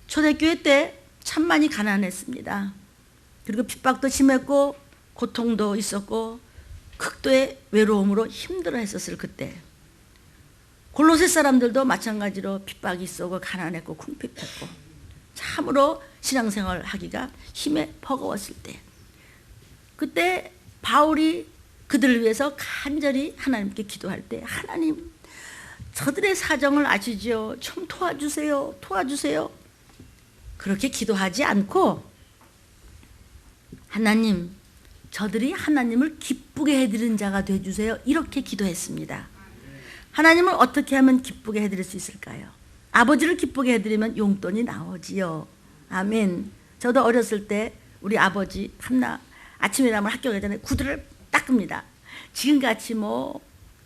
초대교회 때 참 많이 가난했습니다. 그리고 핍박도 심했고 고통도 있었고 극도의 외로움으로 힘들어 했었을 그때, 골로새 사람들도 마찬가지로 핍박이 있었고 가난했고 궁핍했고 참으로 신앙생활 하기가 힘에 버거웠을 때, 그때 바울이 그들을 위해서 간절히 하나님께 기도할 때, 하나님 저들의 사정을 아시죠? 좀 도와주세요, 도와주세요. 그렇게 기도하지 않고 하나님 저들이 하나님을 기쁘게 해드리는 자가 되어주세요, 이렇게 기도했습니다. 하나님을 어떻게 하면 기쁘게 해드릴 수 있을까요? 아버지를 기쁘게 해드리면 용돈이 나오지요. 아멘. 저도 어렸을 때 우리 아버지 한나 아침에 나면 학교 가기 전에 구두를 닦습니다. 지금같이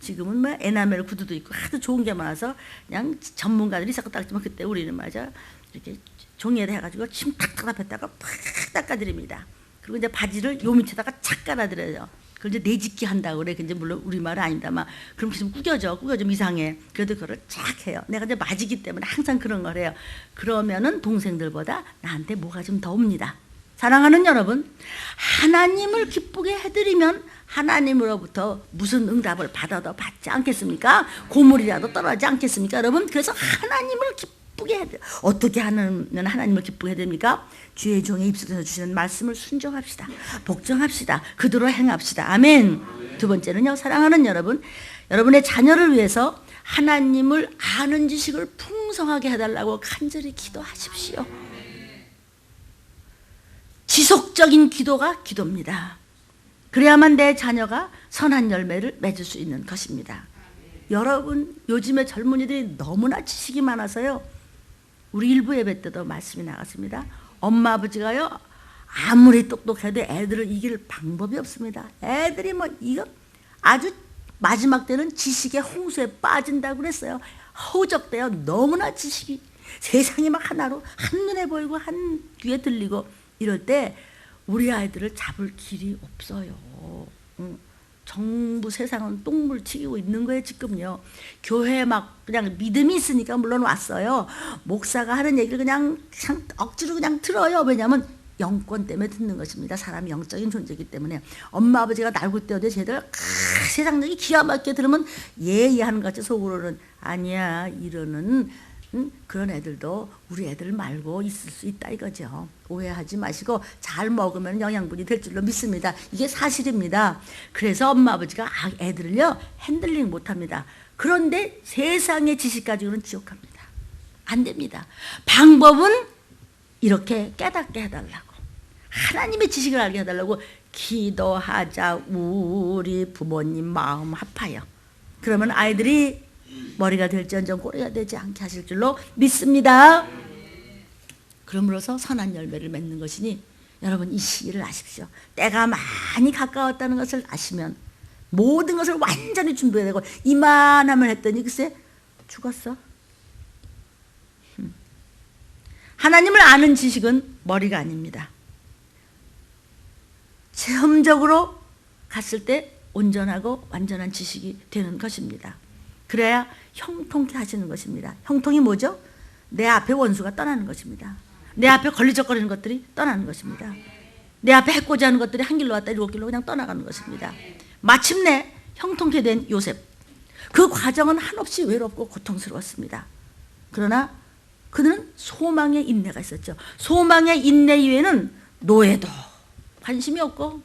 지금은 에나멜 구두도 있고 하도 좋은 게 많아서 그냥 전문가들이 자꾸 닦지만, 그때 우리는 맞아 이렇게 종이에다 해가지고 침 탁탁 앞에다가 팍 닦아드립니다. 그리고 이제 바지를 요 밑에다가 착 깔아드려요. 그걸 이제 내집기 한다고 그래. 근데 물론 우리말은 아닙니다만, 그럼 좀 구겨져 이상해. 그래도 그걸 쫙 해요. 내가 이제 맞이기 때문에 항상 그런 걸 해요. 그러면은 동생들보다 나한테 뭐가 좀 더 옵니다. 사랑하는 여러분, 하나님을 기쁘게 해드리면 하나님으로부터 무슨 응답을 받아도 받지 않겠습니까? 고물이라도 떨어지지 않겠습니까, 여러분? 그래서 하나님을 기쁘게 해드려. 어떻게 하면 하나님을 기쁘게 해드립니까? 주의 종의 입술에서 주시는 말씀을 순종합시다. 복종합시다. 그대로 행합시다. 아멘. 두 번째는요, 사랑하는 여러분, 여러분의 자녀를 위해서 하나님을 아는 지식을 풍성하게 해달라고 간절히 기도하십시오. 지속적인 기도가 기도입니다. 그래야만 내 자녀가 선한 열매를 맺을 수 있는 것입니다. 여러분, 요즘에 젊은이들이 너무나 지식이 많아서요, 우리 일부 예배 때도 말씀이 나갔습니다. 엄마 아버지가요 아무리 똑똑해도 애들을 이길 방법이 없습니다. 애들이 이거 아주 마지막 때는 지식의 홍수에 빠진다고 그랬어요. 허우적대요. 너무나 지식이 세상이 막 하나로 한눈에 보이고 한 귀에 들리고 이럴 때 우리 아이들을 잡을 길이 없어요. 정부 세상은 똥물 튀기고 있는 거예요 지금요. 교회 막 그냥 믿음이 있으니까 물론 왔어요. 목사가 하는 얘기를 그냥 억지로 그냥 들어요. 왜냐하면 영권 때문에 듣는 것입니다. 사람이 영적인 존재이기 때문에. 엄마 아버지가 날고 때어도 쟤들 세상적이 기가 막히게 들으면 예하는 것 같이 속으로는 아니야 이러는 그런 애들도 우리 애들 말고 있을 수 있다 이거죠. 오해하지 마시고 잘 먹으면 영양분이 될 줄로 믿습니다. 이게 사실입니다. 그래서 엄마 아버지가 애들을요 핸들링 못합니다. 그런데 세상의 지식 가지고는 지옥합니다. 안 됩니다. 방법은 이렇게 깨닫게 해달라고, 하나님의 지식을 알게 해달라고 기도하자. 우리 부모님 마음 아파요. 그러면 아이들이 머리가 될지언정 꼬리가 되지 않게 하실 줄로 믿습니다. 그러므로서 선한 열매를 맺는 것이니 여러분 이 시기를 아십시오. 때가 많이 가까웠다는 것을 아시면 모든 것을 완전히 준비해야 되고, 이만하면 했더니 글쎄 죽었어. 하나님을 아는 지식은 머리가 아닙니다. 체험적으로 갔을 때 온전하고 완전한 지식이 되는 것입니다. 그래야 형통케 하시는 것입니다. 형통이 뭐죠? 내 앞에 원수가 떠나는 것입니다. 내 앞에 걸리적거리는 것들이 떠나는 것입니다. 내 앞에 해코지 하는 것들이 한 길로 왔다 일곱 길로 그냥 떠나가는 것입니다. 마침내 형통케 된 요셉, 그 과정은 한없이 외롭고 고통스러웠습니다. 그러나 그는 소망의 인내가 있었죠. 소망의 인내 이외에는 노예도 관심이 없고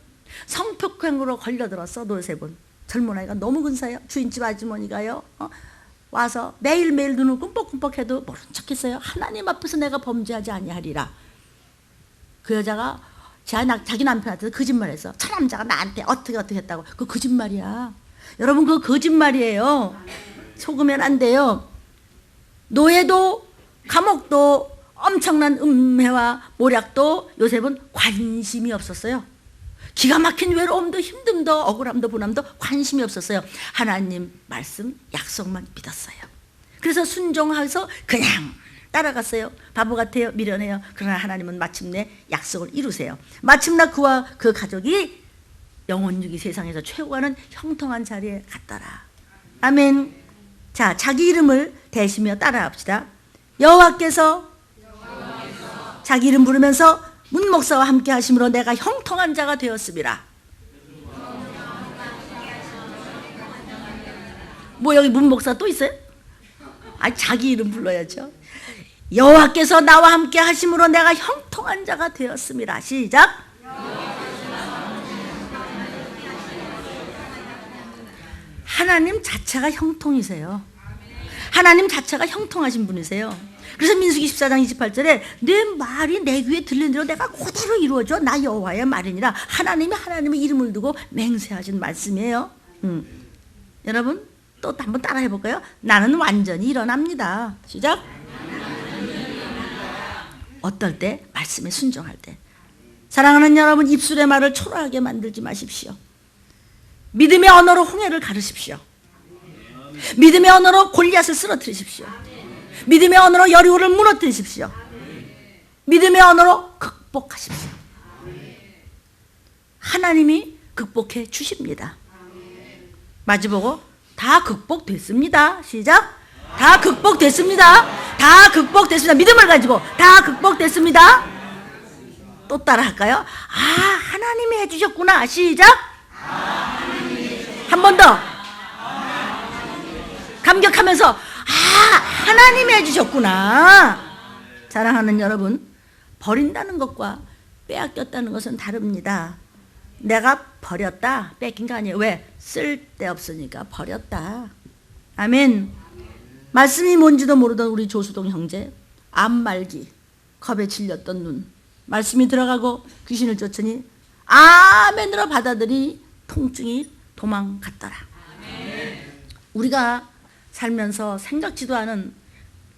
성폭행으로 걸려들었어. 요셉은 젊은 아이가 너무 근사해요. 주인집 아주머니가요 와서 매일매일 눈을 끔뻑끔뻑해도 모른 척했어요. 하나님 앞에서 내가 범죄하지 아니하리라. 그 여자가 자기 남편한테 거짓말해서 저 남자가 나한테 어떻게 했다고. 그 거짓말이야. 여러분 그 거짓말이에요. 속으면 안 돼요. 노예도 감옥도 엄청난 음해와 모략도 요셉은 관심이 없었어요. 기가 막힌 외로움도 힘듦도 억울함도 분함도 관심이 없었어요. 하나님 말씀 약속만 믿었어요. 그래서 순종해서 그냥 따라갔어요. 바보 같아요. 미련해요. 그러나 하나님은 마침내 약속을 이루세요. 마침내 그와 그 가족이 영혼육이 세상에서 최고하는 형통한 자리에 갔더라. 아멘. 자, 자기 이름을 대시며 따라합시다. 여호와께서 자기 이름 부르면서 문 목사와 함께 하심으로 내가 형통한 자가 되었습니다. 뭐 여기 문 목사 또 있어요? 아, 자기 이름 불러야죠. 여호와께서 나와 함께 하심으로 내가 형통한 자가 되었습니다. 시작. 하나님 자체가 형통이세요. 하나님 자체가 형통하신 분이세요. 그래서 민수기 14장 28절에 내 말이 내 귀에 들리는 대로 내가 그대로 이루어져 나 여호와의 말이니라. 하나님이 하나님의 이름을 두고 맹세하신 말씀이에요. 여러분 또 한번 따라 해볼까요? 나는 완전히 일어납니다. 시작. 어떨 때? 말씀에 순종할 때. 사랑하는 여러분, 입술의 말을 초라하게 만들지 마십시오. 믿음의 언어로 홍해를 가르십시오. 믿음의 언어로 골리앗을 쓰러뜨리십시오. 믿음의 언어로 여리고를 무너뜨리십시오. 믿음의 언어로 극복하십시오. 하나님이 극복해 주십니다. 마주보고 다 극복됐습니다. 시작. 다 극복됐습니다. 다 극복됐습니다. 믿음을 가지고 다 극복됐습니다. 또 따라 할까요? 아, 하나님이 해주셨구나. 시작. 한 번 더. 감격하면서 아, 하나님이 해주셨구나. 사랑하는 여러분, 버린다는 것과 빼앗겼다는 것은 다릅니다. 내가 버렸다, 뺏긴 거 아니에요. 왜? 쓸데없으니까 버렸다. 아멘. 말씀이 뭔지도 모르던 우리 조수동 형제, 암말기, 겁에 질렸던 눈, 말씀이 들어가고 귀신을 쫓으니 아멘으로 받아들이 통증이 도망갔더라. 우리가 살면서 생각지도 않은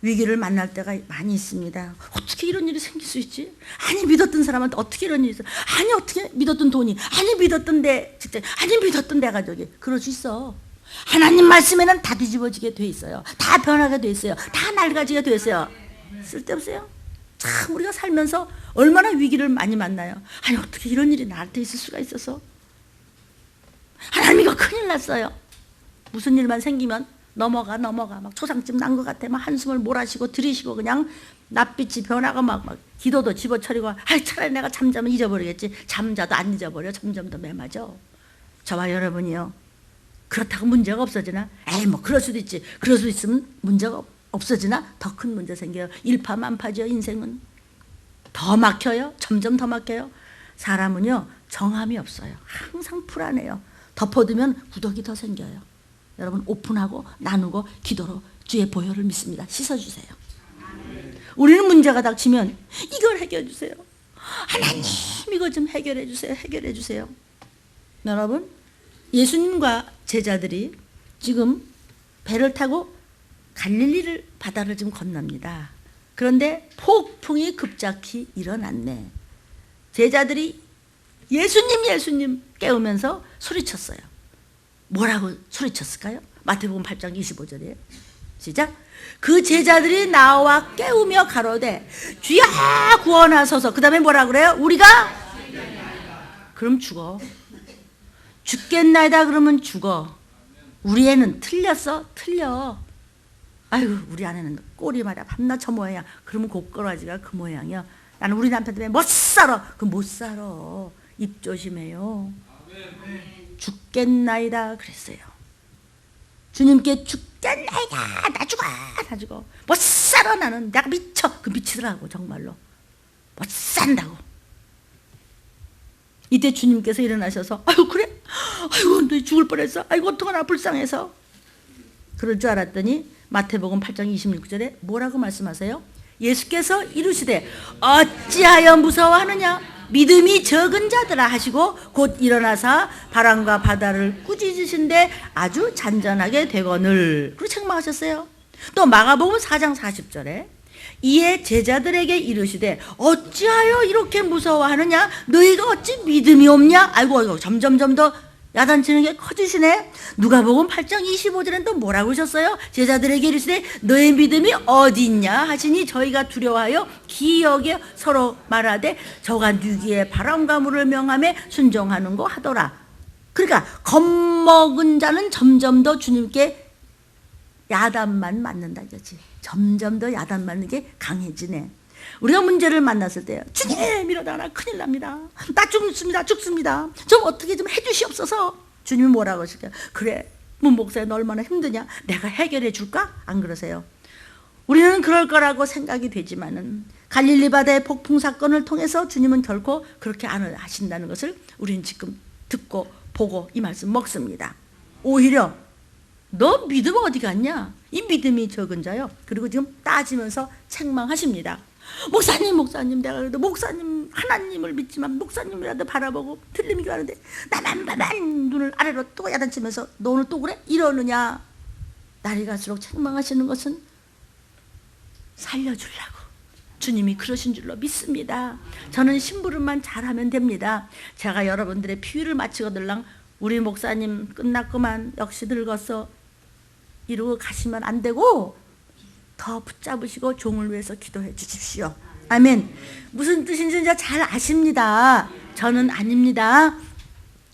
위기를 만날 때가 많이 있습니다. 어떻게 이런 일이 생길 수 있지? 아니 믿었던 사람한테 어떻게 이런 일이 있어? 아니 어떻게 믿었던 돈이, 아니 믿었던 내 직장, 아니 믿었던 내 가족이. 그럴 수 있어. 하나님 말씀에는 다 뒤집어지게 돼 있어요. 다 변하게 돼 있어요. 다 낡아지게 돼 있어요. 쓸데없어요. 참 우리가 살면서 얼마나 위기를 많이 만나요. 아니 어떻게 이런 일이 나한테 있을 수가 있어서. 하나님 이거 큰일 났어요. 무슨 일만 생기면 넘어가 막 초상집 난 것 같아. 막 한숨을 몰아쉬고 들이쉬고 그냥 낯빛이 변하고 막 기도도 집어쳐리고 아이 차라리 내가 잠자면 잊어버리겠지. 잠자도 안 잊어버려. 점점 더 매맞아. 저와 여러분이요. 그렇다고 문제가 없어지나? 에이 뭐 그럴 수도 있지. 그럴 수 있으면 문제가 없어지나? 더 큰 문제 생겨요. 일파만파죠. 인생은. 더 막혀요. 점점 더 막혀요. 사람은요 정함이 없어요. 항상 불안해요. 덮어두면 구더기 더 생겨요. 여러분 오픈하고 나누고 기도로 주의 보혈을 믿습니다. 씻어주세요. 우리는 문제가 닥치면 이걸 해결해 주세요. 하나님 이거 좀 해결해 주세요. 해결해 주세요. 여러분 예수님과 제자들이 지금 배를 타고 갈릴리를 바다를 지금 건넙니다. 그런데 폭풍이 급작히 일어났네. 제자들이 예수님 깨우면서 소리쳤어요. 뭐라고 소리쳤을까요? 마태복음 8장 25절이에요. 시작. 그 제자들이 나와 깨우며 가로되 주여 구원하소서. 그 다음에 뭐라 그래요? 우리가? 그럼 죽어. 죽겠나이다 그러면 죽어. 우리 애는 틀렸어? 틀려. 아이고 우리 아내는 꼴이 말이야 밤낮 저 모양이야. 그러면 곧걸어지가 그 모양이야. 나는 우리 남편 때문에 못 살아. 그 못 살아. 입 조심해요. 죽겠나이다 그랬어요. 주님께 죽겠나이다. 나 죽어. 못 살아 나는. 내가 미쳐. 그 미치더라고 정말로. 못 산다고. 이때 주님께서 일어나셔서 아이고 그래? 아이고 너 죽을 뻔했어. 아이고 어떡하나 불쌍해서. 그럴 줄 알았더니 마태복음 8장 26절에 뭐라고 말씀하세요? 예수께서 이르시되 어찌하여 무서워하느냐? 믿음이 적은 자들아 하시고 곧 일어나사 바람과 바다를 꾸짖으신데 아주 잔잔하게 되거늘. 그렇게 책망하셨어요. 또 마가복음 4장 40절에 이에 제자들에게 이르시되 어찌하여 이렇게 무서워하느냐? 너희가 어찌 믿음이 없냐? 아이고 점점 더 야단치는 게 커지시네. 누가복음 8장 25절엔 또 뭐라고 하셨어요? 제자들에게 이르시되 너의 믿음이 어디 있냐 하시니 저희가 두려워하여 기여겨 서로 말하되 저가 누기에 바람과 물을 명함에 순종하는 거 하더라. 그러니까 겁먹은 자는 점점 더 주님께 야단만 맞는다 이거지. 점점 더 야단 맞는 게 강해지네. 우리가 문제를 만났을 때 주님 이러다 나 큰일 납니다. 나 죽습니다. 좀 어떻게 좀 해주시옵소서. 주님이 뭐라고 하실까요? 그래, 문 목사야 너 얼마나 힘드냐? 내가 해결해 줄까? 안 그러세요? 우리는 그럴 거라고 생각이 되지만은 갈릴리 바다의 폭풍 사건을 통해서 주님은 결코 그렇게 안 하신다는 것을 우리는 지금 듣고 보고 이 말씀 먹습니다. 오히려 너 믿음 어디 갔냐? 이 믿음이 적은 자요. 그리고 지금 따지면서 책망하십니다. 목사님 내가 그래도 목사님 하나님을 믿지만 목사님이라도 바라보고 틀림이 하는데 나만 눈을 아래로 또 야단치면서 너 오늘 또 그래? 이러느냐? 날이 갈수록 책망하시는 것은 살려주려고 주님이 그러신 줄로 믿습니다. 저는 심부름만 잘하면 됩니다. 제가 여러분들의 피위를 마치거들랑 우리 목사님 끝났구만 역시 늙었어 이러고 가시면 안 되고 더 붙잡으시고 종을 위해서 기도해 주십시오. 아멘. 무슨 뜻인지 잘 아십니다. 저는 아닙니다.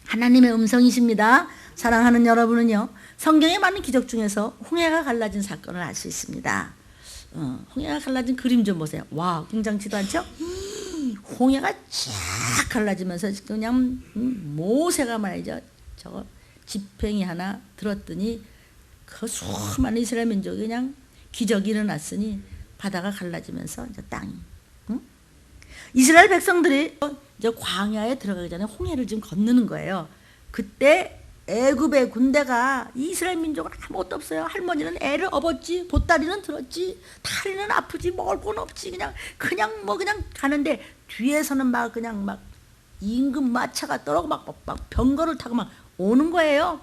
하나님의 음성이십니다. 사랑하는 여러분은요, 성경의 많은 기적 중에서 홍해가 갈라진 사건을 알 수 있습니다. 홍해가 갈라진 그림 좀 보세요. 와, 굉장치도 않죠? 홍해가 쫙 갈라지면서 그냥 모세가 말이죠. 저거 지팡이 하나 들었더니 그 수많은 이스라엘 민족이 그냥 기적이 일어났으니 바다가 갈라지면서 이제 땅이 이스라엘 백성들이 이제 광야에 들어가기 전에 홍해를 지금 건너는 거예요. 그때 애굽의 군대가 이스라엘 민족은 아무것도 없어요. 할머니는 애를 업었지, 보따리는 들었지, 다리는 아프지, 먹을 건 없지, 그냥 가는데 뒤에서는 막 그냥 막 임금 마차가 떨어고 막 병거를 타고 막 오는 거예요.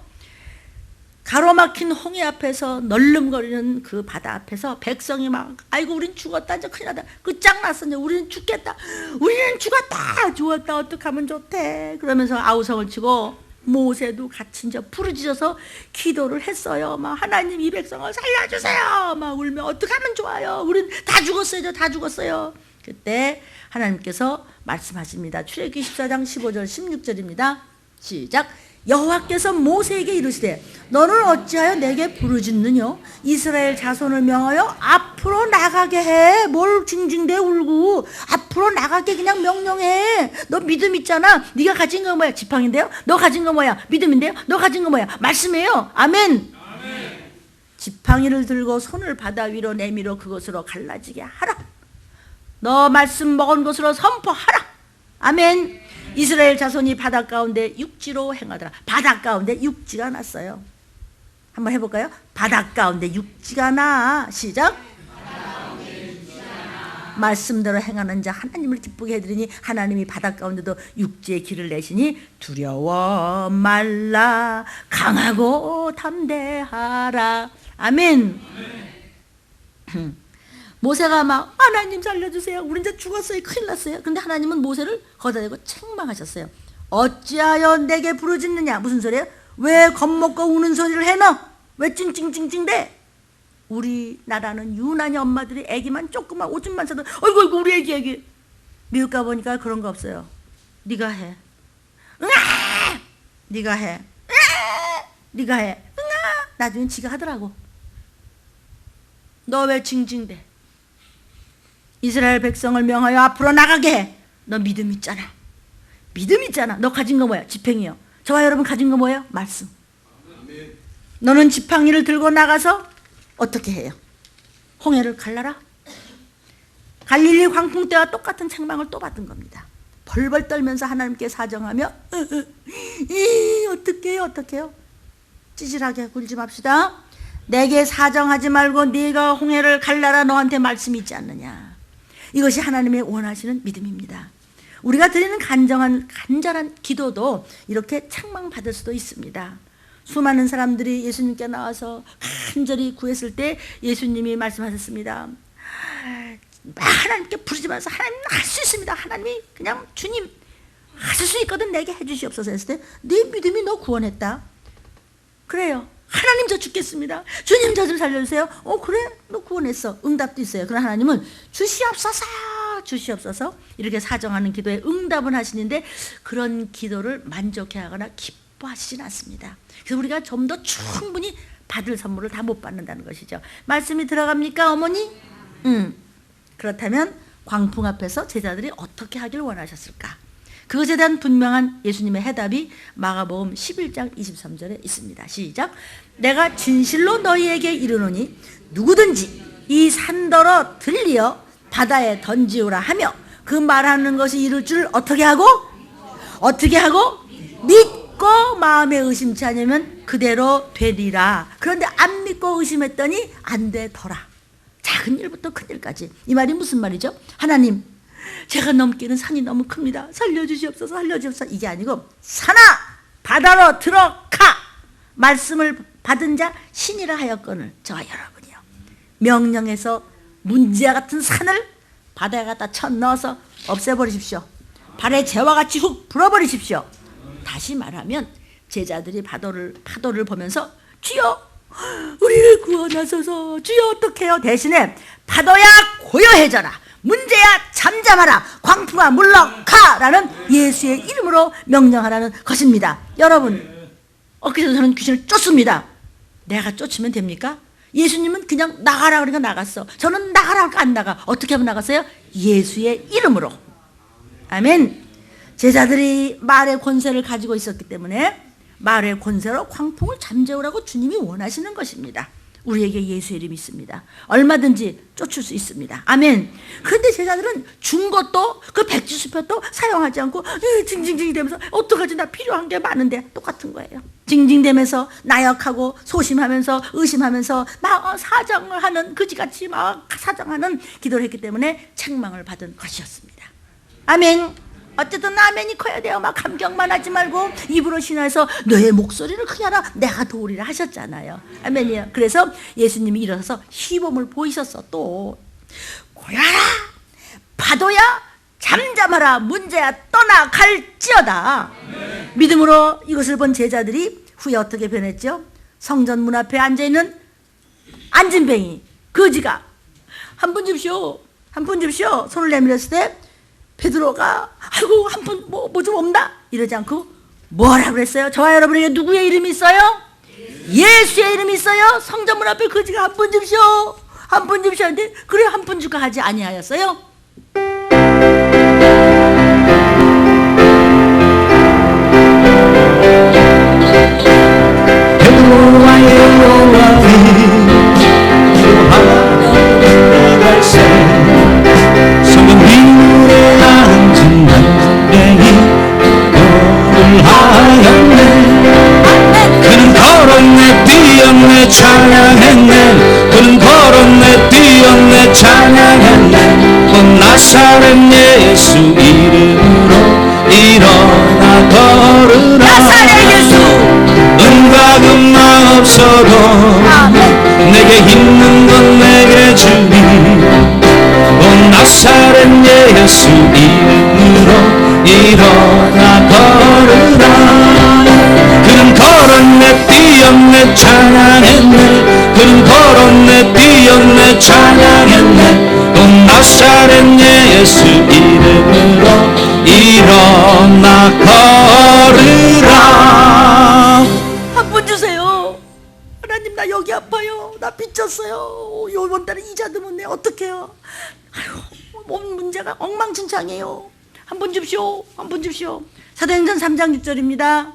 가로막힌 홍해 앞에서 널름거리는 그 바다 앞에서 백성이 막 아이고 우린 죽었다 이제 큰일 나다 끝장났어 이제 우리는 죽겠다 우리는 죽었다 어떡하면 좋대 그러면서 아우성을 치고 모세도 같이 이제 부르짖어서 기도를 했어요. 막 하나님 이 백성을 살려주세요 막 울며 어떡하면 좋아요 우린 다 죽었어요. 그때 하나님께서 말씀하십니다. 출애굽기 14장 15절 16절입니다 시작. 여호와께서 모세에게 이르시되 너는 어찌하여 내게 부르짖느냐? 이스라엘 자손을 명하여 앞으로 나가게 해. 뭘 징징대 울고 앞으로 나가게 그냥 명령해. 너 믿음 있잖아. 네가 가진 거 뭐야? 지팡인데요? 너 가진 거 뭐야? 믿음인데요? 너 가진 거 뭐야? 말씀이에요. 아멘. 지팡이를 들고 손을 바다 위로 내밀어 그것으로 갈라지게 하라. 너 말씀 먹은 것으로 선포하라. 아멘. 이스라엘 자손이 바다 가운데 육지로 행하더라. 바다 가운데 육지가 났어요. 한번 해볼까요? 바다 가운데 육지가 나. 시작. 말씀대로 행하는 자 하나님을 기쁘게 해드리니 하나님이 바다 가운데도 육지의 길을 내시니 두려워 말라 강하고 담대하라. 아멘. 모세가 막 하나님 살려주세요. 우리 이제 죽었어요. 큰일 났어요. 근데 하나님은 모세를 거기다 대고 책망하셨어요. 어찌하여 내게 부르짖느냐. 무슨 소리예요? 왜 겁먹고 우는 소리를 해너? 왜 찡찡찡찡대? 우리나라는 유난히 엄마들이 애기만 조금만 오줌만 싸도 어이구 우리 애기 미국 가보니까 그런 거 없어요. 네가 해. 응아! 네가 해. 네가 해. 응아! 나중에 지가 하더라고. 너 왜 징징대? 이스라엘 백성을 명하여 앞으로 나가게 해. 너 믿음 있잖아. 너 가진 거 뭐야? 지팡이요. 저와 여러분 가진 거 뭐예요? 말씀. 너는 지팡이를 들고 나가서 어떻게 해요? 홍해를 갈라라. 갈릴리 광풍 때와 똑같은 책망을 또 받은 겁니다. 벌벌 떨면서 하나님께 사정하며 어떡해요? 찌질하게 굴지 맙시다. 내게 사정하지 말고 네가 홍해를 갈라라. 너한테 말씀이 있지 않느냐. 이것이 하나님의 원하시는 믿음입니다. 우리가 드리는 간절한 기도도 이렇게 책망받을 수도 있습니다. 수많은 사람들이 예수님께 나와서 간절히 구했을 때 예수님이 말씀하셨습니다. 하나님께 부르짖으면서 하나님 할 수 있습니다. 하나님이 그냥 주님 하실 수 있거든 내게 해주시옵소서 했을 때 네 믿음이 너 구원했다. 그래요. 하나님 저 죽겠습니다. 주님 저 좀 살려주세요. 그래 너 구원했어. 응답도 있어요. 그러나 하나님은 주시옵소서 이렇게 사정하는 기도에 응답은 하시는데 그런 기도를 만족해하거나 기뻐하시진 않습니다. 그래서 우리가 좀 더 충분히 받을 선물을 다 못 받는다는 것이죠. 말씀이 들어갑니까 어머니? 그렇다면 광풍 앞에서 제자들이 어떻게 하길 원하셨을까? 그것에 대한 분명한 예수님의 해답이 마가복음 11장 23절에 있습니다. 시작. 내가 진실로 너희에게 이르노니 누구든지 이 산더러 들리어 바다에 던지오라 하며 그 말하는 것이 이룰 줄 어떻게 하고 믿고 마음에 의심치 않으면 그대로 되리라. 그런데 안 믿고 의심했더니 안 되더라. 작은 일부터 큰 일까지. 이 말이 무슨 말이죠? 하나님, 제가 넘기는 산이 너무 큽니다. 살려주시옵소서, 살려주옵소서. 이게 아니고 산아 바다로 들어가. 말씀을 받은 자 신이라 하였거늘 저와 여러분이요, 명령해서 문제와 같은 산을 바다에 갖다 쳐 넣어서 없애버리십시오. 발에 재와 같이 훅 불어버리십시오. 다시 말하면 제자들이 파도를 보면서 주여 우리를 구원하소서, 주여 어떡해요? 대신에 파도야 고요해져라, 문제야 잠잠하라, 광풍아 물러가 라는 예수의 이름으로 명령하라는 것입니다. 여러분, 엊그제 저는 귀신을 쫓습니다. 내가 쫓으면 됩니까? 예수님은 그냥 나가라 그러니까 나갔어. 저는 나가라 그러니까 안 나가. 어떻게 하면 나갔어요? 예수의 이름으로. 아멘. 제자들이 말의 권세를 가지고 있었기 때문에 말의 권세로 광풍을 잠재우라고 주님이 원하시는 것입니다. 우리에게 예수의 이름이 있습니다. 얼마든지 쫓을 수 있습니다. 아멘. 그런데 제자들은 준 것도 그 백지수표도 사용하지 않고 징징징 대면서 어떡하지, 나 필요한 게 많은데. 똑같은 거예요. 징징대면서 나약하고 소심하면서 의심하면서 막 사정을 하는, 그지같이 막 사정하는 기도를 했기 때문에 책망을 받은 것이었습니다. 아멘. 어쨌든 아멘이 커야 돼요. 막 감격만 하지 말고 입으로 신화해서 너의 목소리를 크게 하라, 내가 도우리라 하셨잖아요. 아멘이요. 그래서 예수님이 일어서서 시범을 보이셨어. 또 고야라 파도야 잠잠하라, 문제야 떠나갈지어다. 믿음으로 이것을 본 제자들이 후에 어떻게 변했죠? 성전 문 앞에 앉아있는 안진뱅이 거지가 한 푼 줍시오, 한 푼 줍시오 손을 내밀었을 때 베드로가 아이고 한 푼 뭐 좀 없나? 이러지 않고 뭐라 그랬어요? 저와 여러분에게 누구의 이름이 있어요? 예수의 이름이 있어요. 성전문 앞에 거지가 한 푼 줍시오, 한 푼 줍시오 하는데 그래 한 푼 줄까 하지 아니하였어요? 그는 걸었네 뛰었네 찬양했네, 그는 걸었네 뛰었네 찬양했네. 온 나사렛 예수 이름으로 일어나 걸으라. 나사렛 예수 은과 금나 없어도 내게 있는 건 내게 주니. 온 나사렛 예수 이름으로 일어나 걸으라. 그는 걸었네 뛰었네 찬양했네, 그는 걸었네 뛰었네 찬양했네. 온 나사렛 예수 이름으로 일어나 걸으라. 한 푼 주세요. 하나님 나 여기 아파요, 나 빚졌어요, 요번 달에 이자도 못 내, 어떡해요? 아이고 몸 문제가 엉망진창이에요. 한 푼 줍시오, 한 푼 줍시오. 사도행전 3장 6절입니다.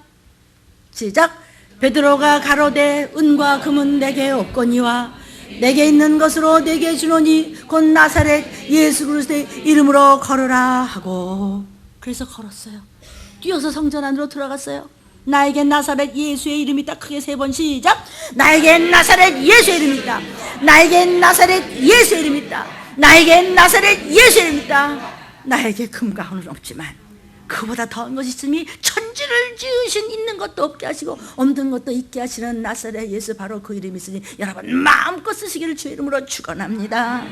시작. 베드로가 가로되 은과 금은 내게 없거니와 내게 있는 것으로 내게 주노니 곧 나사렛 예수 그리스도의 이름으로 걸으라 하고, 그래서 걸었어요. 뛰어서 성전 안으로 들어갔어요. 나에겐 나사렛 예수의 이름이 있다. 크게 3번 시작. 나에겐 나사렛 예수의 이름이 있다. 나에겐 나사렛 예수의 이름이 있다. 나에겐 나사렛 예수의 이름이 있다. 나에게 금과 은은 없지만 그보다 더한 것이 있으니 천지를 지으신 있는 것도 없게 하시고 없는 것도 있게 하시는 나사렛 예수, 바로 그 이름이 있으니 여러분 마음껏 쓰시기를 주의 이름으로 축원합니다.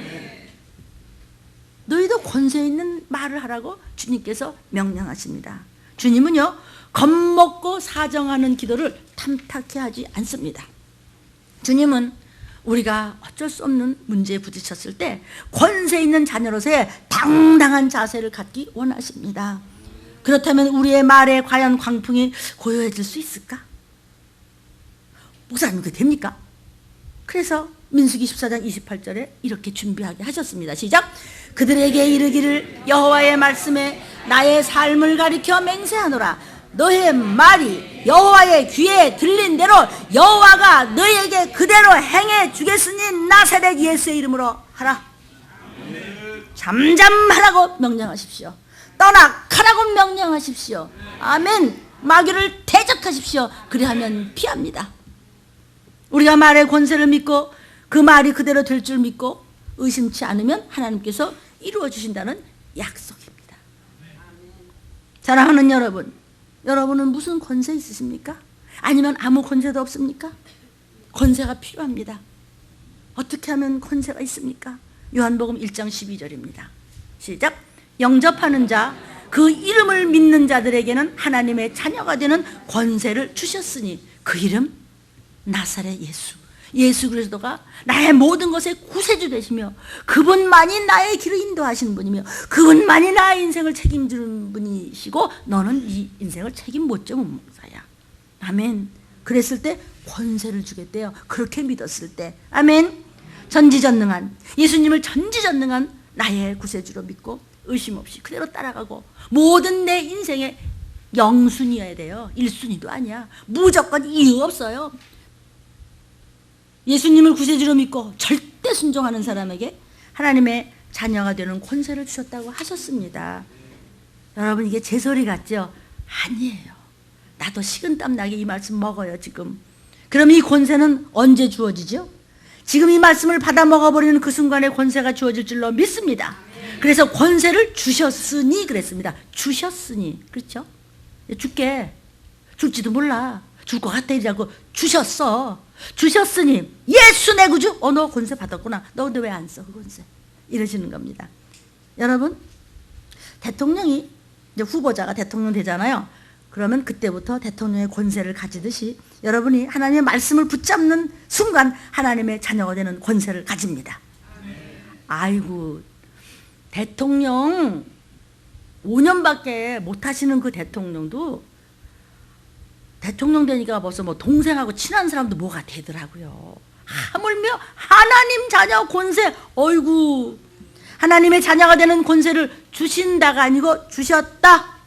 너희도 권세 있는 말을 하라고 주님께서 명령하십니다. 주님은요 겁먹고 사정하는 기도를 탐탁해 하지 않습니다. 주님은 우리가 어쩔 수 없는 문제에 부딪혔을 때 권세 있는 자녀로서의 당당한 자세를 갖기 원하십니다. 그렇다면 우리의 말에 과연 광풍이 고요해질 수 있을까? 목사님 그게 됩니까? 그래서 민수기 14장 28절에 이렇게 준비하게 하셨습니다. 시작. 그들에게 이르기를 여호와의 말씀에 나의 삶을 가리켜 맹세하노라. 너의 말이 여호와의 귀에 들린 대로 여호와가 너에게 그대로 행해 주겠으니 나사렛 예수의 이름으로 하라. 잠잠하라고 명령하십시오. 떠나가라고 명령하십시오. 아멘. 마귀를 대적하십시오. 그리하면 피합니다. 우리가 말의 권세를 믿고 그 말이 그대로 될 줄 믿고 의심치 않으면 하나님께서 이루어 주신다는 약속입니다. 사랑하는 여러분, 여러분은 무슨 권세 있으십니까? 아니면 아무 권세도 없습니까? 권세가 필요합니다. 어떻게 하면 권세가 있습니까? 요한복음 1장 12절입니다. 시작. 영접하는 자, 그 이름을 믿는 자들에게는 하나님의 자녀가 되는 권세를 주셨으니 그 이름 나사렛 예수. 예수 그리스도가 나의 모든 것에 구세주 되시며 그분만이 나의 길을 인도하시는 분이며 그분만이 나의 인생을 책임지는 분이시고 너는 이 인생을 책임 못 져본 목사야. 아멘. 그랬을 때 권세를 주겠대요. 그렇게 믿었을 때. 아멘. 전지전능한 예수님을 전지전능한 나의 구세주로 믿고 의심 없이 그대로 따라가고 모든 내 인생의 영순이어야 돼요. 1순위도 아니야. 무조건 이유 없어요. 예수님을 구세주로 믿고 절대 순종하는 사람에게 하나님의 자녀가 되는 권세를 주셨다고 하셨습니다. 여러분 이게 제 소리 같죠? 아니에요. 나도 식은땀 나게 이 말씀 먹어요 지금. 그럼 이 권세는 언제 주어지죠? 지금 이 말씀을 받아 먹어버리는 그 순간에 권세가 주어질 줄로 믿습니다. 그래서 권세를 주셨으니 그랬습니다. 주셨으니. 그렇죠? 줄게. 줄지도 몰라. 줄 것 같아 이러고 주셨어. 주셨으니 예수 내 구주. 너 권세 받았구나. 너 근데 왜 안 써 그 권세. 이러시는 겁니다. 여러분 대통령이 이제 후보자가 대통령 되잖아요. 그러면 그때부터 대통령의 권세를 가지듯이 여러분이 하나님의 말씀을 붙잡는 순간 하나님의 자녀가 되는 권세를 가집니다. 아이고 대통령 5년밖에 못 하시는 그 대통령도 대통령 되니까 벌써 뭐 동생하고 친한 사람도 뭐가 되더라고요. 하물며 하나님 자녀 권세, 어이구 하나님의 자녀가 되는 권세를 주신다가 아니고 주셨다.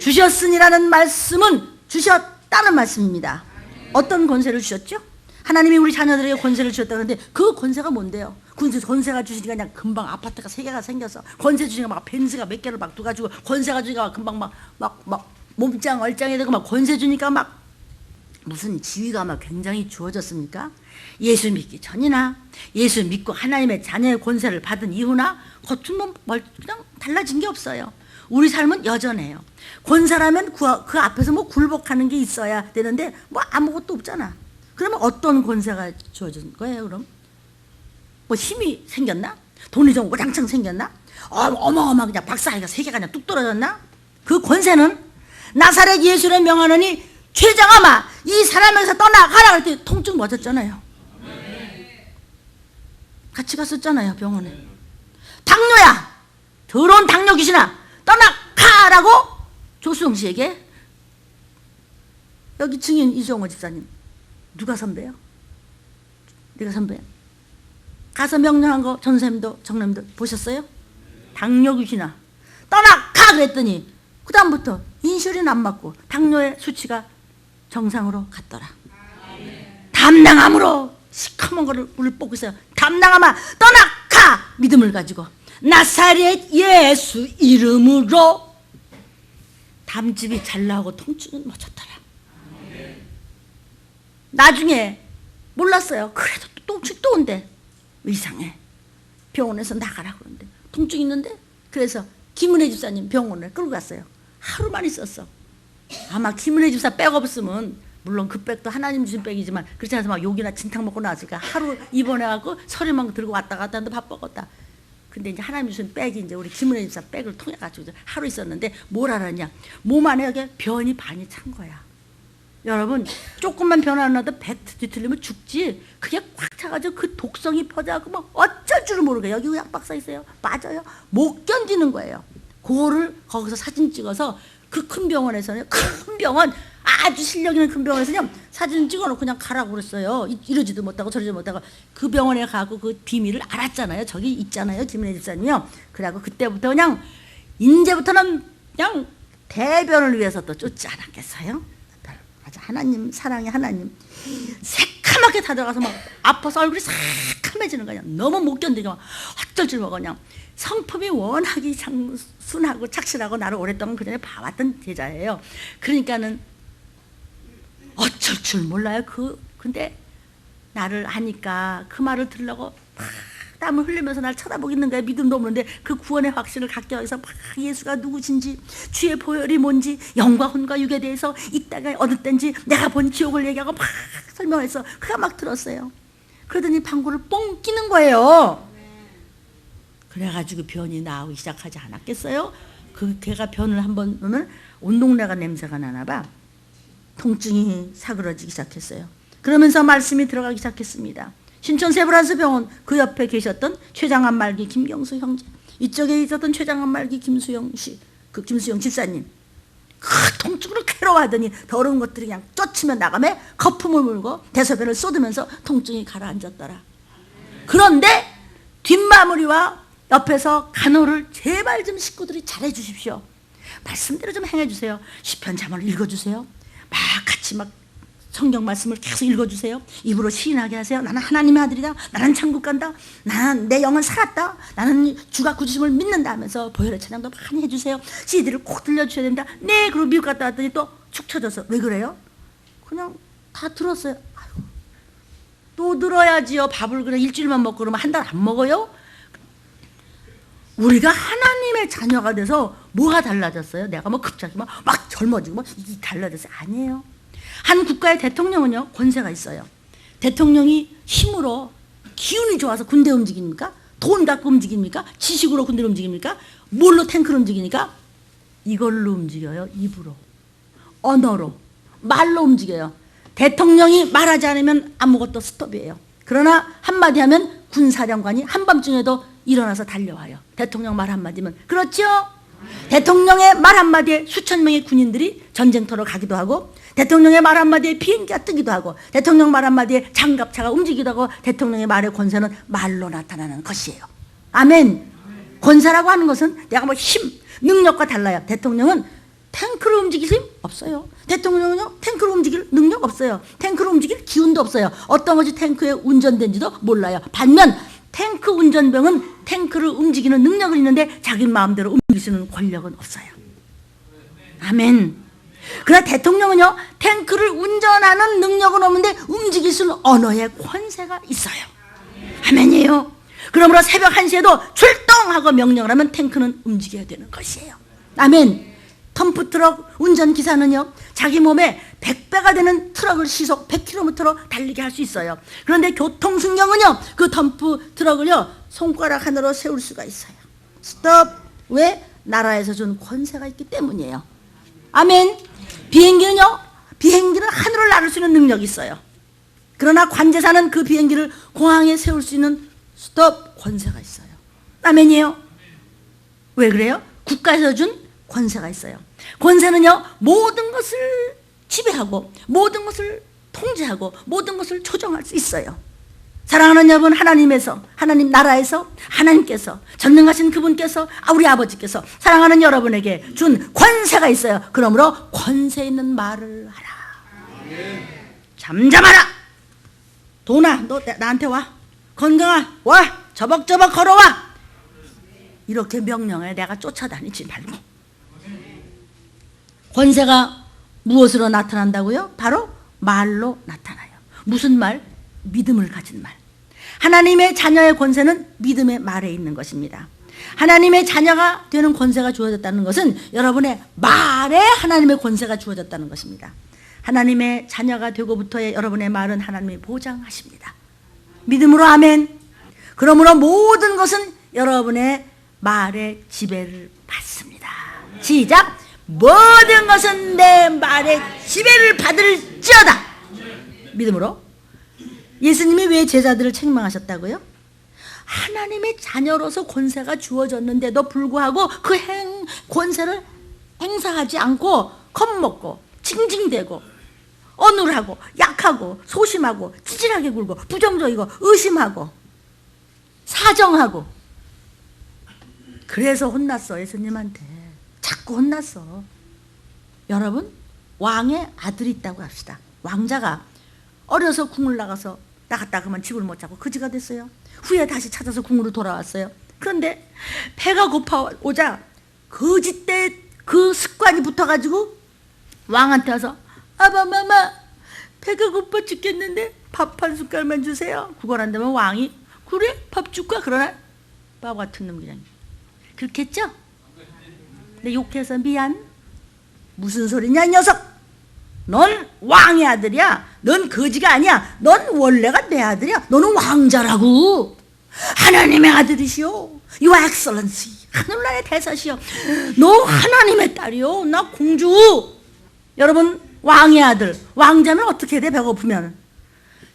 주셨으니라는 말씀은 주셨다는 말씀입니다. 어떤 권세를 주셨죠? 하나님이 우리 자녀들에게 권세를 주셨다는데 그 권세가 뭔데요? 권세가 주시니까 그냥 금방 아파트가 3개가 생겨서 권세 주시니까 막 벤츠가 몇 개를 막 두가지고 권세가 주니까 금방 막 몸짱 얼짱이 되고 막 권세 주니까 막 무슨 지위가 막 굉장히 주어졌습니까? 예수 믿기 전이나 예수 믿고 하나님의 자녀의 권세를 받은 이후나 겉은 뭐 그냥 달라진 게 없어요. 우리 삶은 여전해요. 권세라면 그 앞에서 뭐 굴복하는 게 있어야 되는데 뭐 아무것도 없잖아. 그러면 어떤 권세가 주어진 거예요? 그럼 뭐 힘이 생겼나? 돈이 좀 오장창 생겼나? 어마어마 그냥 박사이가 3개가 그냥 뚝 떨어졌나? 그 권세는 나사렛 예수를 명하노니 최장하마 이 사람에서 떠나가라 그랬더니 통증 멎었잖아요. 같이 갔었잖아요 병원에. 당뇨야 더러운 당뇨 귀신아 떠나가라고 조수영 씨에게. 여기 증인 이종호 집사님 누가 선배요? 내가 선배야. 가서 명령한 거 전사님도 정남도 보셨어요? 당뇨 귀신아 떠나가 그랬더니 그 다음부터 인슐린 안 맞고 당뇨의 수치가 정상으로 갔더라. 담낭함으로 시커먼 거를 물을 뽑고 있어요. 담낭함아 떠나가 믿음을 가지고 나사렛 예수 이름으로 담즙이 잘 나오고 통증은 멎었더라. 나중에 몰랐어요. 그래도 통증 또 온대. 이상해. 병원에서 나가라고 그러는데 통증 있는데 그래서 김은혜 집사님 병원에 끌고 갔어요. 하루만 있었어. 아마 김은혜 집사 백 없으면 물론 그 백도 하나님 주신 백이지만 그렇지 않아서 막 욕이나 진탕 먹고 나왔으니까 하루 입원해갖고 서류만 들고 왔다 갔다 하는데 바빴겠다. 근데 이제 하나님 주신 백이 이제 우리 김은혜 집사 백을 통해가지고 하루 있었는데 뭘 알았냐? 몸 안에 여기 변이 반이 찬 거야. 여러분 조금만 변화 안 나도 배 뒤틀리면 죽지. 그게 꽉 차가지고 그 독성이 퍼져갖고 뭐 어쩔 줄을 모르게 여기 의학 박사 있어요. 맞아요. 못 견디는 거예요. 그거를 거기서 사진 찍어서 그 큰 병원에서는 큰 병원 아주 실력 있는 큰 병원에서요 사진 찍어놓고 그냥 가라고 그랬어요. 이러지도 못하고 저러지도 못하고. 그 병원에 가고 그 비밀을 알았잖아요. 저기 있잖아요, 김은혜 집사님이요. 그래갖고 그때부터 그냥 이제부터는 그냥 대변을 위해서 또 쫓지 않았겠어요. 맞아, 하나님 사랑의 하나님. 새카맣게 다 들어가서 막 아파서 얼굴이 새카매지는 거야. 너무 못 견디게 막 어쩔 줄 모르고 그냥. 성품이 워낙에 순하고 착실하고 나를 오랫동안 그전에 봐왔던 제자예요. 그러니까는 어쩔 줄 몰라요. 근데 나를 아니까 그 말을 들으려고 막 땀을 흘리면서 날 쳐다보고 있는 거예요. 믿음도 없는데 그 구원의 확신을 갖기 위해서 막 예수가 누구신지, 주의 보혈이 뭔지, 영과 혼과 육에 대해서 이 땅에 어느 때인지 내가 본 기억을 얘기하고 막 설명해서 그가 막 들었어요. 그러더니 방구를 뻥 끼는 거예요. 그래가지고 변이 나오기 시작하지 않았겠어요? 걔가 변을 한번 보면 온 동네가 냄새가 나나 봐. 통증이 사그러지기 시작했어요. 그러면서 말씀이 들어가기 시작했습니다. 신촌 세브란스 병원 그 옆에 계셨던 최장암 말기 김경수 형제, 이쪽에 있었던 최장암 말기 김수영 씨, 그 김수영 집사님, 그 통증으로 괴로워하더니 더러운 것들이 그냥 쫓으면 나가며 거품을 물고 대소변을 쏟으면서 통증이 가라앉았더라. 그런데 뒷마무리와 옆에서 간호를 제발 좀 식구들이 잘해 주십시오. 말씀대로 좀 행해 주세요. 시편 잠언을 읽어 주세요. 막 같이 막 성경 말씀을 계속 읽어주세요. 입으로 시인하게 하세요. 나는 하나님의 아들이다. 나는 천국 간다. 나는 내 영은 살았다. 나는 주가 구주심을 믿는다 하면서 보혈의 찬양도 많이 해주세요. CD를 꼭 들려주셔야 된다. 네. 그리고 미국 갔다 왔더니 또 축 처져서. 왜 그래요? 그냥 다 들었어요. 아이고, 또 들어야지요. 밥을 그냥 일주일만 먹고 그러면 한 달 안 먹어요? 우리가 하나님의 자녀가 돼서 뭐가 달라졌어요? 내가 뭐 갑자기 막 젊어지고 뭐 이게 달라졌어요? 아니에요. 한 국가의 대통령은요 권세가 있어요. 대통령이 힘으로 기운이 좋아서 군대 움직입니까? 돈 갖고 움직입니까? 지식으로 군대를 움직입니까? 뭘로 탱크를 움직이니까? 이걸로 움직여요. 입으로, 언어로, 말로 움직여요. 대통령이 말하지 않으면 아무것도 스톱이에요. 그러나 한마디 하면 군사령관이 한밤중에도 일어나서 달려와요. 대통령 말 한마디면. 그렇죠? 대통령의 말 한마디에 수천 명의 군인들이 전쟁터로 가기도 하고, 대통령의 말 한마디에 비행기가 뜨기도 하고, 대통령 말 한마디에 장갑차가 움직이기도 하고, 대통령의 말의 권세는 말로 나타나는 것이에요. 아멘. 권세라고 하는 것은 내가 뭐 힘, 능력과 달라요. 대통령은 탱크를 움직일 힘 없어요. 대통령은요 탱크를 움직일 능력 없어요. 탱크를 움직일 기운도 없어요. 어떤 것이 탱크에 운전된지도 몰라요. 반면 탱크 운전병은 탱크를 움직이는 능력은 있는데 자기 마음대로 움직일 수 있는 권력은 없어요. 아멘. 그러나 대통령은요 탱크를 운전하는 능력은 없는데 움직일 수 있는 언어의 권세가 있어요. 아멘이에요. 그러므로 새벽 1시에도 출동하고 명령을 하면 탱크는 움직여야 되는 것이에요. 아멘. 덤프트럭 운전기사는요 자기 몸에 100배가 되는 트럭을 시속 100km로 달리게 할 수 있어요. 그런데 교통순경은요 그 덤프트럭을요 손가락 하나로 세울 수가 있어요. 스톱. 왜? 나라에서 준 권세가 있기 때문이에요. 아멘. 비행기는요 비행기를 하늘을 나를 수 있는 능력이 있어요. 그러나 관제사는 그 비행기를 공항에 세울 수 있는 스톱 권세가 있어요. 아멘이에요. 왜 그래요? 국가에서 준 권세가 있어요. 권세는요 모든 것을 지배하고 모든 것을 통제하고 모든 것을 조정할 수 있어요. 사랑하는 여러분, 하나님 나라에서 하나님께서 전능하신 그분께서 우리 아버지께서 사랑하는 여러분에게 준 권세가 있어요. 그러므로 권세 있는 말을 하라. 잠잠하라. 도나 너 나한테 와. 건강아 와. 저벅저벅 걸어와. 이렇게 명령해. 내가 쫓아다니지 말고. 권세가 무엇으로 나타난다고요? 바로 말로 나타나요. 무슨 말? 믿음을 가진 말. 하나님의 자녀의 권세는 믿음의 말에 있는 것입니다. 하나님의 자녀가 되는 권세가 주어졌다는 것은 여러분의 말에 하나님의 권세가 주어졌다는 것입니다. 하나님의 자녀가 되고부터의 여러분의 말은 하나님이 보장하십니다. 믿음으로 아멘. 그러므로 모든 것은 여러분의 말의 지배를 받습니다. 시작. 모든 것은 내 말의 지배를 받을지어다. 믿음으로. 예수님이 왜 제자들을 책망하셨다고요? 하나님의 자녀로서 권세가 주어졌는데도 불구하고 그 권세를 행사하지 않고 겁먹고 징징대고 어눌하고 약하고 소심하고 찌질하게 굴고 부정적이고 의심하고 사정하고. 그래서 혼났어. 예수님한테 자꾸 혼났어. 여러분, 왕의 아들이 있다고 합시다. 왕자가 어려서 궁을 나갔다 그러면 집을 못 잡고 거지가 됐어요. 후에 다시 찾아서 궁으로 돌아왔어요. 그런데 배가 고파오자 거지 때 그 습관이 붙어가지고 왕한테 와서 아바마마 배가 고파 죽겠는데 밥 한 숟갈만 주세요. 그걸 한다면 왕이 그래 밥 줄까? 그러나 바보 같은 놈 그냥 그렇겠죠? 근데 욕해서 미안. 무슨 소리냐 이 녀석. 넌 왕의 아들이야. 넌 거지가 아니야. 넌 원래가 내 아들이야. 너는 왕자라고. 하나님의 아들이시오. Your Excellency. 하늘나라의 대사시오. 너 하나님의 딸이요. 나 공주. 여러분, 왕의 아들. 왕자면 어떻게 돼? 배고프면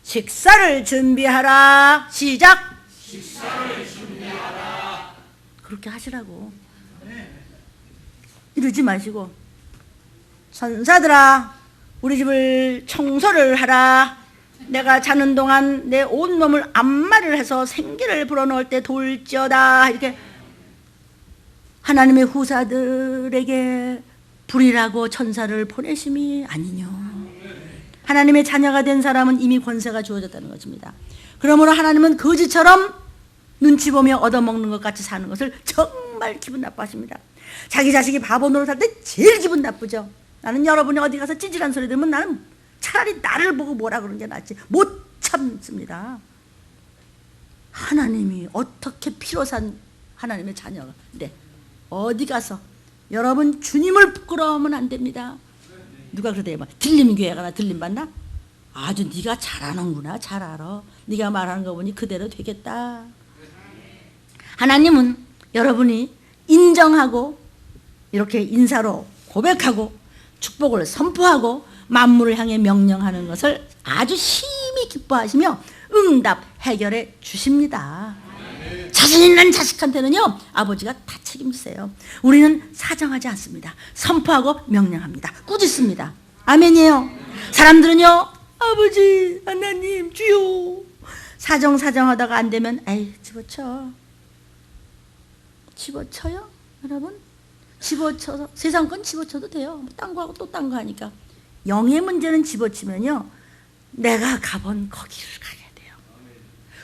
식사를 준비하라. 시작. 식사를 준비하라. 그렇게 하시라고. 이러지 마시고 선사들아 우리 집을 청소를 하라. 내가 자는 동안 내 온몸을 안마를 해서 생기를 불어넣을 때 돌지어다. 이렇게 하나님의 후사들에게 불이라고 천사를 보내심이 아니뇨. 하나님의 자녀가 된 사람은 이미 권세가 주어졌다는 것입니다. 그러므로 하나님은 거지처럼 눈치 보며 얻어먹는 것 같이 사는 것을 정말 기분 나빠하십니다. 자기 자식이 바보 노릇할 때 제일 기분 나쁘죠. 나는 여러분이 어디 가서 찌질한 소리 들으면 나는 차라리 나를 보고 뭐라 그러는 게 낫지. 못 참습니다. 하나님이 어떻게 피로 산 하나님의 자녀가 네. 어디 가서 여러분 주님을 부끄러워하면 안 됩니다. 누가 그러대요? 들림교회 가나 들림받나? 아주 네가 잘하는구나. 잘 알아. 네가 말하는 거 보니 그대로 되겠다. 하나님은 여러분이 인정하고 이렇게 인사로 고백하고 축복을 선포하고 만물을 향해 명령하는 것을 아주 심히 기뻐하시며 응답 해결해 주십니다. 자신 있는 자식한테는요 아버지가 다 책임지세요. 우리는 사정하지 않습니다. 선포하고 명령합니다. 꾸짖습니다. 아멘이에요. 사람들은요 아버지 하나님 주요 사정하다가 안 되면 에이 집어쳐요 여러분. 집어쳐서 세상 건 집어쳐도 돼요. 딴 거 하고 또 딴 거 하니까. 영의 문제는 집어치면요 내가 가본 거기를 가야 돼요.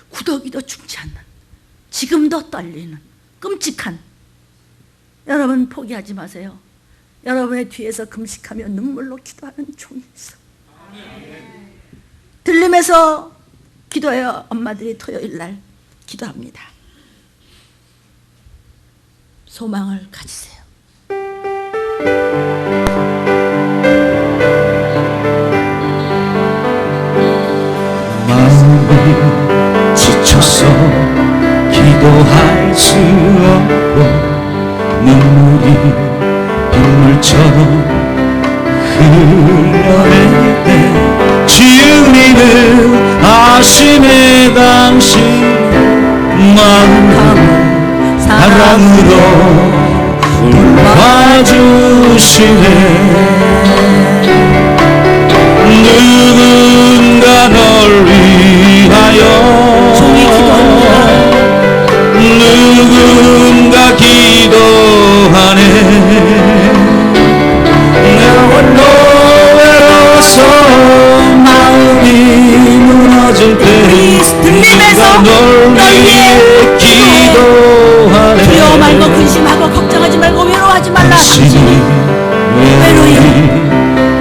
구더기도 죽지 않는 지금도 떨리는 끔찍한. 여러분 포기하지 마세요. 여러분의 뒤에서 금식하며 눈물로 기도하는 종이 있어. 들림에서 기도해요. 엄마들이 토요일날 기도합니다. 소망을 가지세요. 마음이 지쳐서 기도할 수 없고 눈물이 빗물처럼 흘러내릴 때 주님은 아심의 당신 마음을 사랑으로 돌봐주시네. 누군가 널 위하여 누군가 기도하네. 내가 홀로 외로워서 마음이 무너질 때 누가 널 위해 기도하네. 두려워 말고 근심하고 걱정하지 말고 외로워하지 말라. 외로이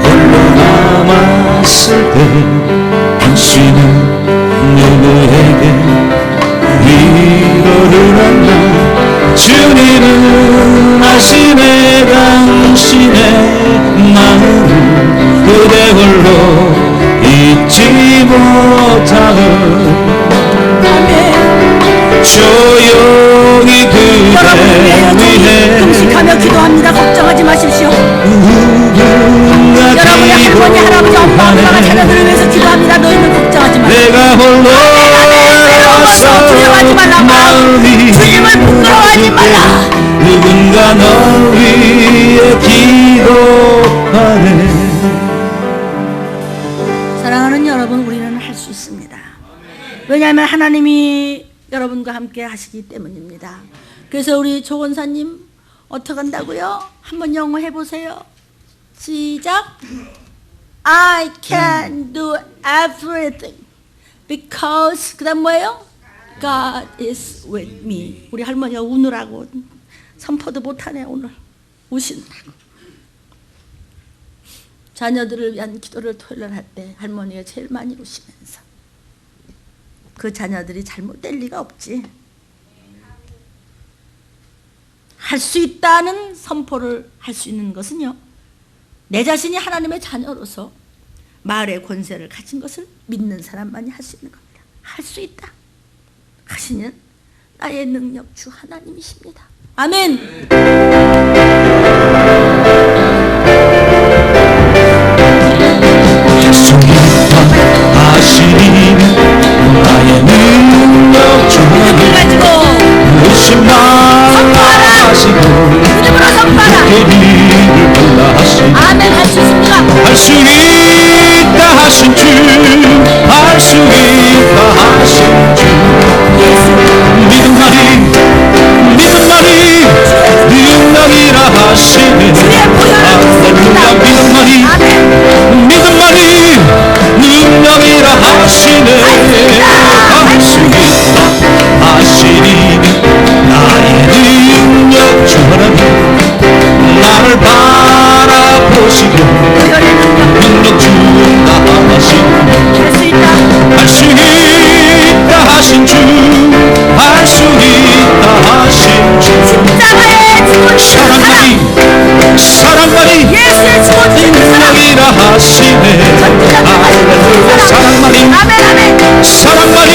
홀로 남았을 때 당신은 누구에게 위로를 한다. 주님은 아시네. 당신의 마음을 그대 홀로 잊지 못하는 조용히 그대 위해 금식하며 기도합니다. 걱정하지 마십시오. 여러분의 할머니, 할아버지, 엄마, 아빠가 자녀들을 위해서 기도합니다. 너희는 걱정하지 마. 내가 홀로 외로워서 두려워하지 말라. 마음이 주님을 부끄러워하지 말라. 누군가 널 위해 기도하네. 왜냐하면 하나님이 여러분과 함께 하시기 때문입니다. 그래서 우리 조건사님 어떻게 한다고요? 한번 영어 해보세요. 시작. I can do everything because 그 다음 뭐예요? God is with me. 우리 할머니가 우느라고 선포도 못하네 오늘. 우시느라고. 자녀들을 위한 기도를 토요일 할 때 할머니가 제일 많이 우시면서 그 자녀들이 잘못될 리가 없지. 할 수 있다는 선포를 할 수 있는 것은요, 내 자신이 하나님의 자녀로서 마을의 권세를 가진 것을 믿는 사람만이 할 수 있는 겁니다. 할 수 있다 하시는 나의 능력 주 하나님이십니다. 아멘. 하시니 나의 능력 주 믿음을 가지고 의심만 하시고 믿음으로 선포하라. 계비를 발라 하시니 아멘. 할 수 있습니다. 할 수 있다 하신 주, 할 수 있다 하신 주. 믿음만이 능력이라 하시네. 할렐루야. 믿음만이 능력이라 하시네. 할 수 있다 하시니 나의 능력 주 하나님 나를 바라보시고 능력 준다 하시니 할 수 있다 하신 주, 할 수 있다 하신 주. 사랑만이 능력이라 하시네. 할렐루야. 사랑만이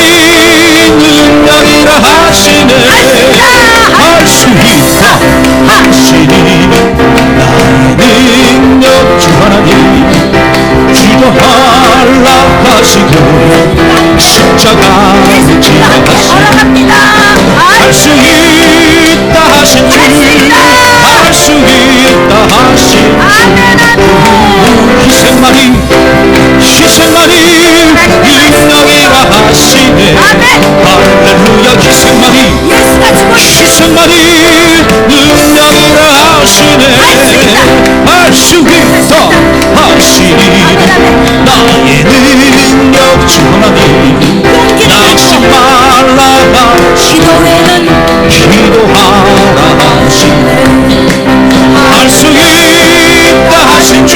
능력이라 하시네. 할 수 있다 하시니 나의 능력 주 하나님 기도하라 하시고 십자가 지나가시니 할 수 있다 하신 주, 할 수 있다 하신 주. 희생만이 능력이라 하시네. 할렐루야. 희생만이 능력이라 하시네. 할 수 있다 하시니 나의 능력 주 하나님 낙심 말라 기도하라 하시네. 할 수 있다 하신 주,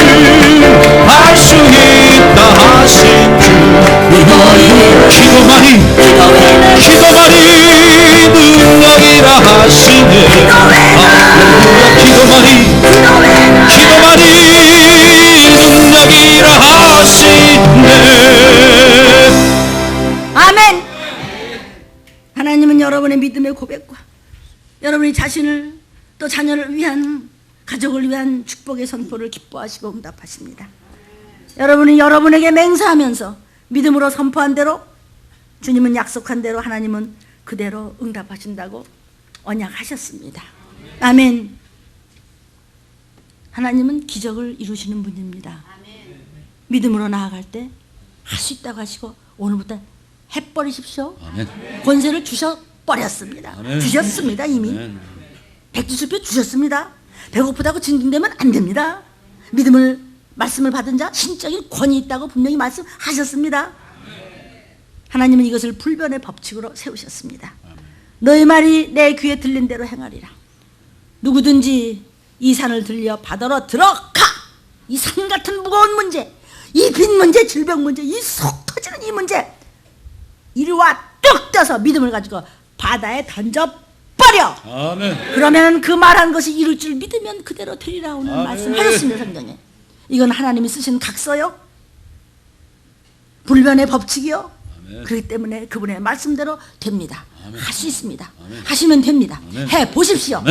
할 수 있다 하신 주. 기도만이 능력이라 하시네. 할렐루야. 기도만이 능력이라 하시네. 아멘. 하나님은 여러분의 믿음의 고백과 여러분의 자신을 또 자녀를 위한 가족을 위한 축복의 선포를 기뻐하시고 응답하십니다. 여러분이 여러분에게 맹세하면서 믿음으로 선포한 대로 주님은 약속한 대로 하나님은 그대로 응답하신다고 언약하셨습니다. 아멘. 하나님은 기적을 이루시는 분입니다. 믿음으로 나아갈 때 할 수 있다고 하시고 오늘부터 해버리십시오. 권세를 주셔버렸습니다. 주셨습니다. 이미 백지수표 주셨습니다. 배고프다고 징징대면 안 됩니다. 말씀을 받은 자 신적인 권위 있다고 분명히 말씀하셨습니다. 하나님은 이것을 불변의 법칙으로 세우셨습니다. 너희 말이 내 귀에 들린 대로 행하리라. 누구든지 이 산을 들려 바다로 들어가. 이 산 같은 무거운 문제, 이 빈 문제, 질병 문제, 이 속 터지는 이 문제, 이리 와 뚝 떠서 믿음을 가지고 바다에 던져버려. 아멘. 그러면 그 말한 것이 이룰 줄 믿으면 그대로 되리라 오늘 말씀하셨습니다. 성경에. 이건 하나님이 쓰신 각서요, 불변의 법칙이요. 그렇기 때문에 그분의 말씀대로 됩니다. 할 수 있습니다. 하시면 됩니다. 해보십시오.